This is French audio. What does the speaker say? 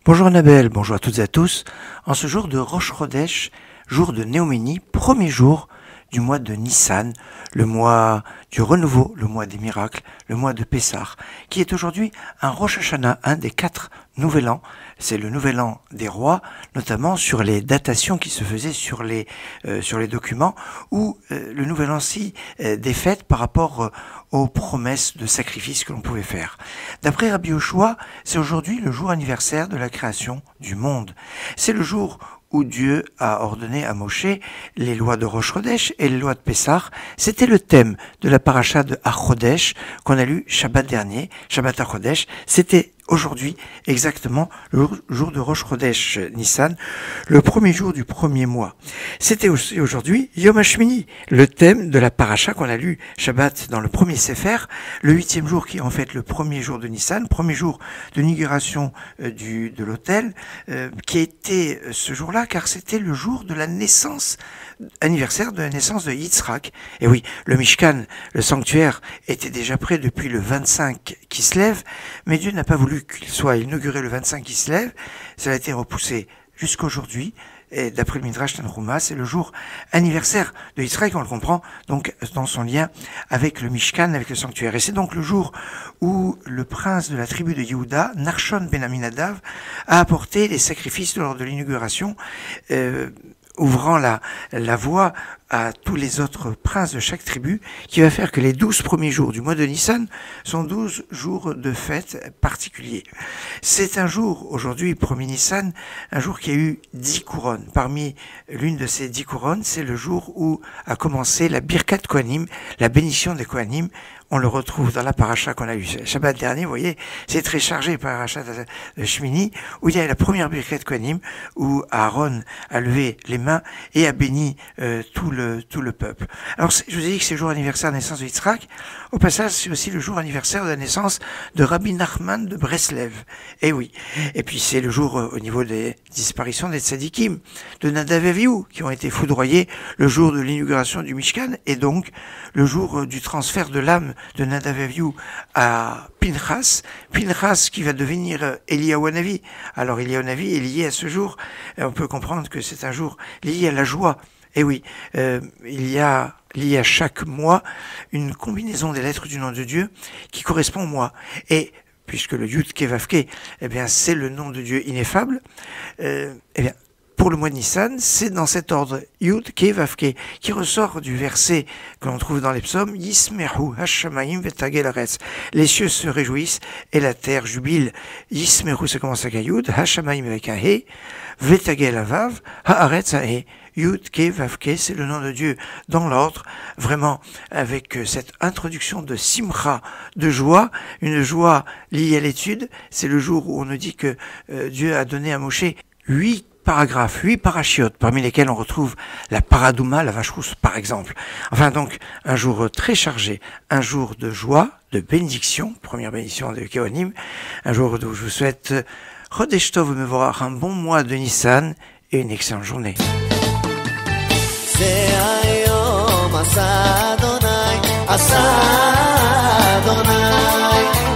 Bonjour Annabelle, bonjour à toutes et à tous. En ce jour de Rosh Chodesh, jour de Néoménie, premier jour du mois de Nissan, le mois du renouveau, le mois des miracles, le mois de Pessah, qui est aujourd'hui un Rosh Hashanah, un des 4 nouvel an. C'est le nouvel an des rois, notamment sur les datations qui se faisaient sur les documents, ou le nouvel an aussi des fêtes par rapport aux promesses de sacrifices que l'on pouvait faire. D'après Rabbi Yoshua, c'est aujourd'hui le jour anniversaire de la création du monde. C'est le jour où Dieu a ordonné à Moshe les lois de Rosh Chodesh et les lois de Pessah. C'était le thème de la paracha de HaChodesh qu'on a lu Shabbat dernier, Shabbat HaChodesh. C'était aujourd'hui exactement le jour de Rosh Chodesh Nissan, le premier jour du premier mois. C'était aussi aujourd'hui Yom HaShmini, le thème de la paracha qu'on a lu Shabbat dans le premier Sefer, le 8e jour qui est en fait le premier jour de Nissan, premier jour de l'inauguration de l'autel, qui a été ce jour-là car c'était le jour de la naissance, anniversaire de la naissance de Yitzhak. Et oui, le Mishkan, le sanctuaire, était déjà prêt depuis le 25 qui se lève, mais Dieu n'a pas voulu qu'il soit inauguré le 25 qui se lève. Ça a été repoussé jusqu'aujourd'hui. Et d'après le Midrash Tanhuma, c'est le jour anniversaire de Yitzhak, on le comprend donc dans son lien avec le Mishkan, avec le sanctuaire. Et c'est donc le jour où le prince de la tribu de Yehuda, Narshon ben Aminadav, a apporté les sacrifices lors de l'inauguration, ouvrant la voie à tous les autres princes de chaque tribu, qui va faire que les 12 premiers jours du mois de Nissan sont 12 jours de fête particuliers. C'est un jour, aujourd'hui, premier Nissan, un jour qui a eu 10 couronnes. Parmi l'une de ces 10 couronnes, c'est le jour où a commencé la Birkat Kohanim, la bénédiction des Kohanim. On le retrouve dans la paracha qu'on a eu Shabbat dernier, vous voyez, c'est très chargé, paracha de Shmini, où il y a la première Birkat Kohanim, où Aaron a levé les mains et a béni tout le peuple. Alors, je vous ai dit que c'est le jour anniversaire de la naissance de Yitzhak. Au passage, c'est aussi le jour anniversaire de la naissance de Rabbi Nachman de Breslev. Et oui. Et puis, c'est le jour au niveau des disparitions des tzadikim, de Nadav et Avihu, qui ont été foudroyés le jour de l'inauguration du Mishkan, et donc le jour du transfert de l'âme de Nadav et Avihu à Pinchas qui va devenir Eliyahu Hanavi. Alors, Eliyahu Hanavi est lié à ce jour. On peut comprendre que c'est un jour lié à la joie. Et oui, il y a lié à chaque mois une combinaison des lettres du nom de Dieu qui correspond au mois. Et puisque le Yud Ke Vav Ke, eh bien, c'est le nom de Dieu ineffable, eh bien, pour le mois de Nissan, c'est dans cet ordre Yud Ke Vav Ke qui ressort du verset que l'on trouve dans les psaumes Yismehu Hashamayim Vetagel Aretz. Les cieux se réjouissent et la terre jubile. Yismehu, ça commence avec un Yud, Hashamayim avec un He, Vetagel Avav, Haaretz un He. Yud Ke Vav Ke, c'est le nom de Dieu dans l'ordre, vraiment avec cette introduction de simcha, de joie, une joie liée à l'étude. C'est le jour où on nous dit que Dieu a donné à Moshe 8 paragraphes, 8 parachiotes, parmi lesquels on retrouve la paradouma, la vache rousse par exemple. Enfin donc, un jour très chargé, un jour de joie, de bénédiction, première bénédiction de Keonim, un jour où je vous souhaite Chodesh Tov Mevorach, un bon mois de Nissan et une excellente journée. זה היום עשה אדוני, עשה אדוני